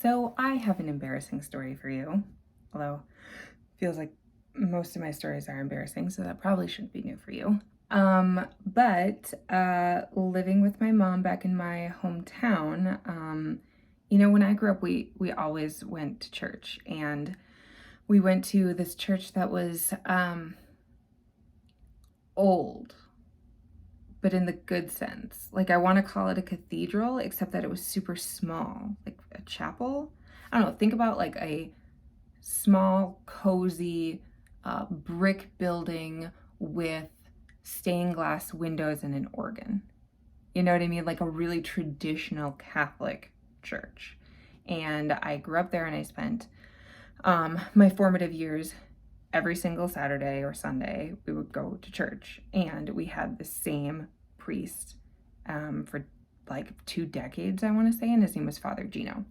So I have an embarrassing story for you, although it feels like most of my stories are embarrassing, so that probably shouldn't be new for you. But living with my mom back in my hometown, when I grew up, we always went to church, and we went to this church that was old, but in the good sense. Like, I want to call it a cathedral, except that it was super small, like a chapel. I don't know, think about like a small, cozy brick building with stained glass windows and an organ. You know what I mean? Like a really traditional Catholic church. And I grew up there, and I spent my formative years every single Saturday or Sunday. We would go to church, and we had the same priest for like 2 decades, I want to say, and his name was Father Gino.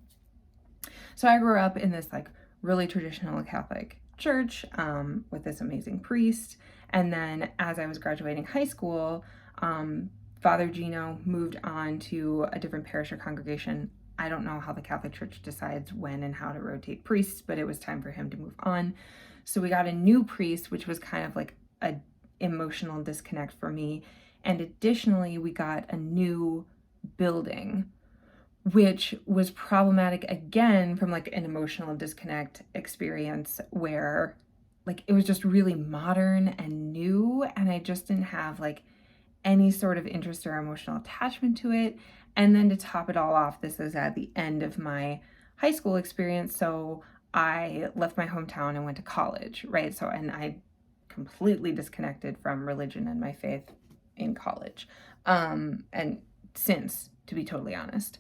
So I grew up in this like really traditional Catholic church with this amazing priest. And then as I was graduating high school, Father Gino moved on to a different parish or congregation. I don't know how the Catholic Church decides when and how to rotate priests, but it was time for him to move on. So we got a new priest, which was kind of like a emotional disconnect for me. And additionally, we got a new building, which was problematic again from like an emotional disconnect experience where like it was just really modern and new, and I just didn't have like any sort of interest or emotional attachment to it. And then to top it all off, this is at the end of my high school experience, so I left my hometown and went to college, right? So, and I completely disconnected from religion and my faith in college, and since, to be totally honest.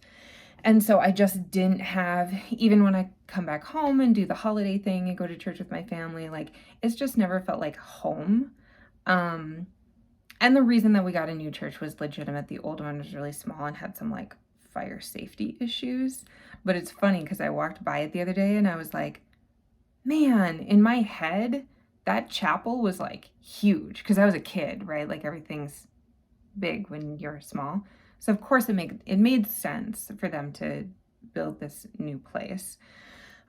And so I just didn't have, even when I come back home and do the holiday thing and go to church with my family, like it's just never felt like home. And the reason that we got a new church was legitimate. The old one was really small and had some like fire safety issues. But it's funny because I walked by it the other day and I was like, man, in my head, that chapel was like huge because I was a kid, right? Like everything's big when you're small. So of course it made sense for them to build this new place.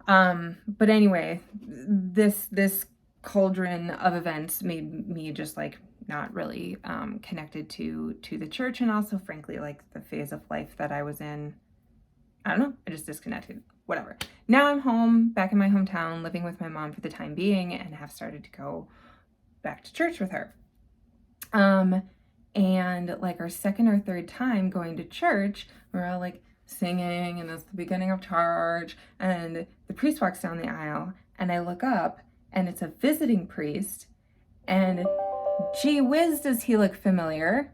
But anyway, this cauldron of events made me just like not really connected to the church, and also frankly like the phase of life that I was in. I don't know, I just disconnected, whatever. Now I'm home, back in my hometown, living with my mom for the time being, and have started to go back to church with her. And like our second or third time going to church, we're all like singing, and it's the beginning of church, and the priest walks down the aisle, and I look up, and it's a visiting priest, and gee whiz, does he look familiar?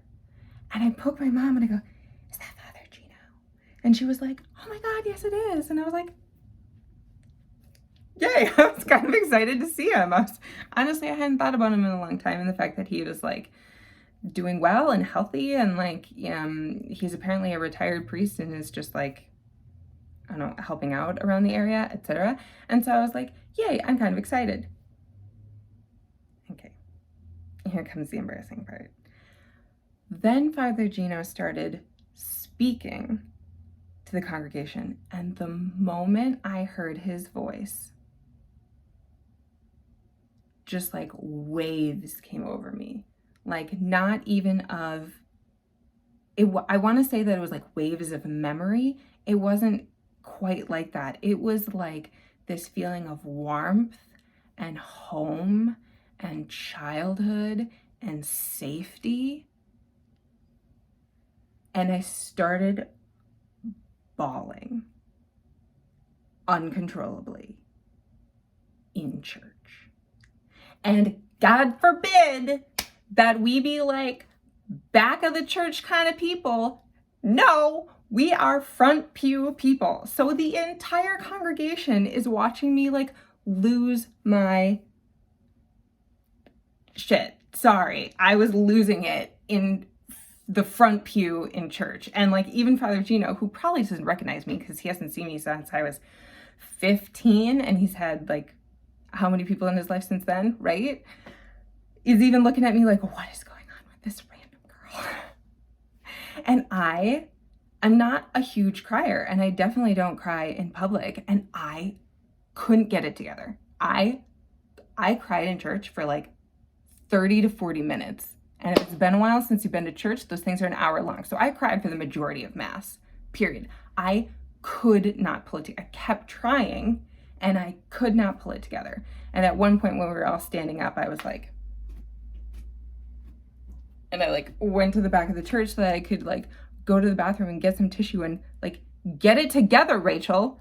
And I poke my mom and I go, is that Father Gino? And she was like, oh my God, yes it is. And I was like, yay, I was kind of excited to see him. Honestly, I hadn't thought about him in a long time, and the fact that he was like doing well and healthy, and like he's apparently a retired priest and is just like, I don't know, helping out around the area, etc. And so I was like, yay, I'm kind of excited. Okay, here comes the embarrassing part. Then Father Gino started speaking to the congregation, and the moment I heard his voice, just like waves came over me. Like not even of it. I want to say that it was like waves of memory. It wasn't quite like that. It was like this feeling of warmth and home and childhood and safety. And I started bawling uncontrollably in church. And God forbid that we be like back of the church kind of people. No, we are front pew people. So the entire congregation is watching me like lose my shit. Sorry, I was losing it in the front pew in church. And like even Father Gino, who probably doesn't recognize me because he hasn't seen me since I was 15, and he's had like how many people in his life since then, right? Is even looking at me like, what is going on with this random girl? And I I'm not a huge crier, and I definitely don't cry in public, and I couldn't get it together. I cried in church for like 30 to 40 minutes. And if it's been a while since you've been to church, those things are an hour long. So I cried for the majority of Mass, period. I could not pull it together. I kept trying and I could not pull it together. And at one point when we were all standing up, I was like, and I like went to the back of the church so that I could like go to the bathroom and get some tissue and like, get it together, Rachel.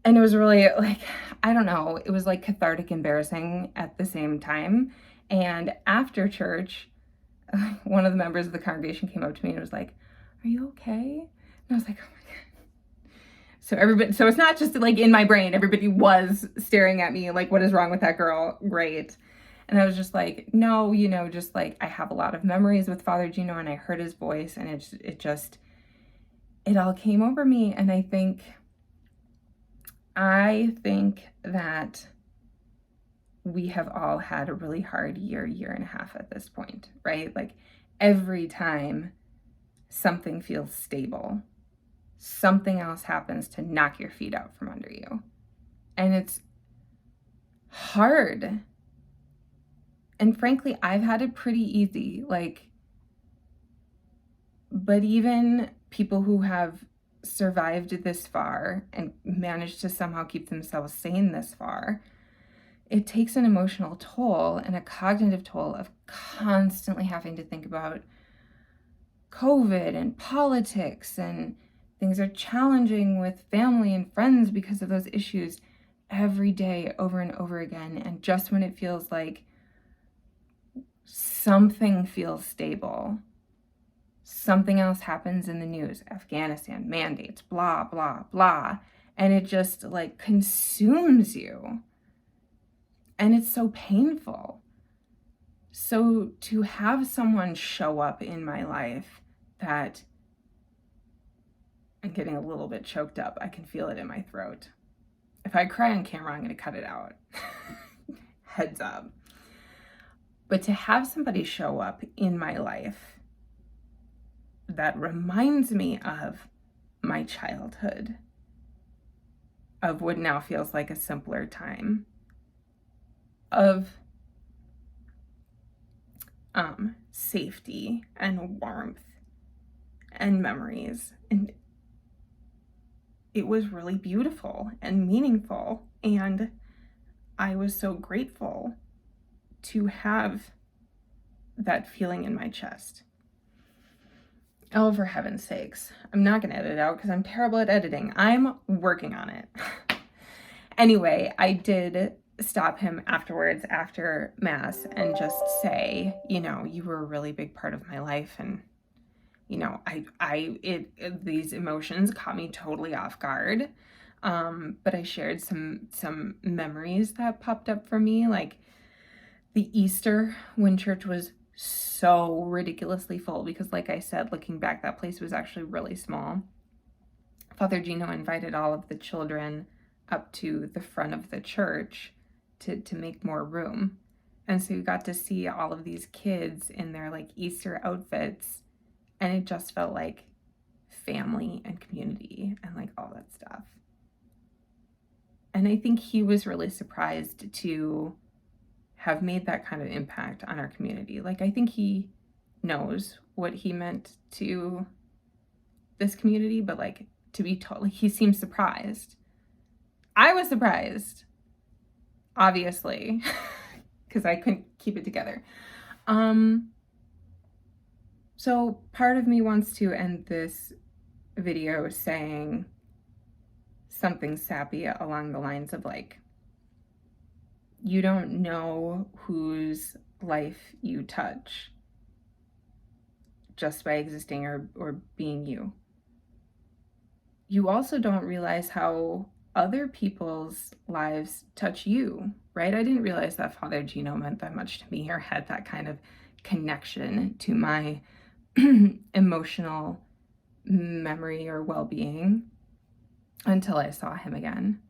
And it was really like, I don't know, it was like cathartic embarrassing at the same time. And after church, one of the members of the congregation came up to me and was like, "Are you okay?" And I was like, "Oh my God." So it's not just like in my brain, everybody was staring at me like, "What is wrong with that girl?" Great. And I was just like, no, just like I have a lot of memories with Father Gino and I heard his voice and it all came over me. And I think that we have all had a really hard year and a half at this point, right? Like every time something feels stable, something else happens to knock your feet out from under you. And it's hard. And frankly, I've had it pretty easy. But even people who have survived this far and managed to somehow keep themselves sane this far, it takes an emotional toll and a cognitive toll of constantly having to think about COVID and politics, and things are challenging with family and friends because of those issues every day over and over again. And just when it feels like something feels stable, something else happens in the news, Afghanistan, mandates, blah, blah, blah. And it just like consumes you. And it's so painful. So to have someone show up in my life that, I'm getting a little bit choked up. I can feel it in my throat. If I cry on camera, I'm going to cut it out. Heads up. But to have somebody show up in my life that reminds me of my childhood, of what now feels like a simpler time, of safety and warmth and memories. And it was really beautiful and meaningful. And I was so grateful to have that feeling in my chest. Oh, for heaven's sakes. I'm not going to edit it out because I'm terrible at editing. I'm working on it. Anyway, I did stop him afterwards, after Mass, and just say, you were a really big part of my life. And, these emotions caught me totally off guard. But I shared some memories that popped up for me, like the Easter when church was so ridiculously full, because like I said, looking back, that place was actually really small. Father Gino invited all of the children up to the front of the church to make more room. And so you got to see all of these kids in their like Easter outfits, and it just felt like family and community and like all that stuff. And I think he was really surprised to have made that kind of impact on our community. Like, I think he knows what he meant to this community, but like, to be told, like, he seemed surprised. I was surprised, obviously, because I couldn't keep it together. So part of me wants to end this video saying something sappy along the lines of like, you don't know whose life you touch just by existing or being you. You also don't realize how other people's lives touch you, right? I didn't realize that Father Gino meant that much to me or had that kind of connection to my emotional memory or well-being until I saw him again.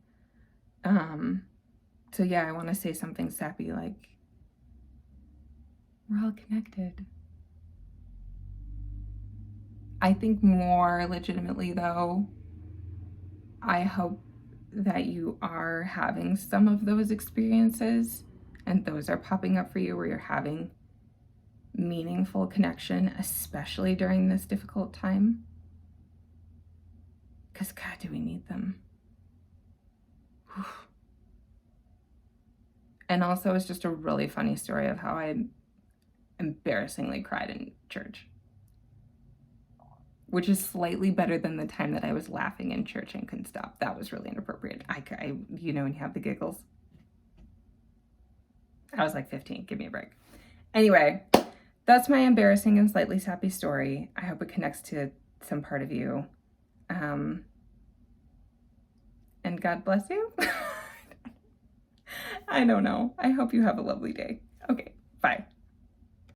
So yeah, I want to say something sappy like, we're all connected. I think more legitimately, though, I hope that you are having some of those experiences and those are popping up for you where you're having meaningful connection, especially during this difficult time. Because, God, do we need them? Whew. And also, it's just a really funny story of how I embarrassingly cried in church, which is slightly better than the time that I was laughing in church and couldn't stop. That was really inappropriate. You know, when you have the giggles. I was like 15. Give me a break. Anyway, that's my embarrassing and slightly sappy story. I hope it connects to some part of you. And God bless you. I don't know. I hope you have a lovely day. Okay, bye.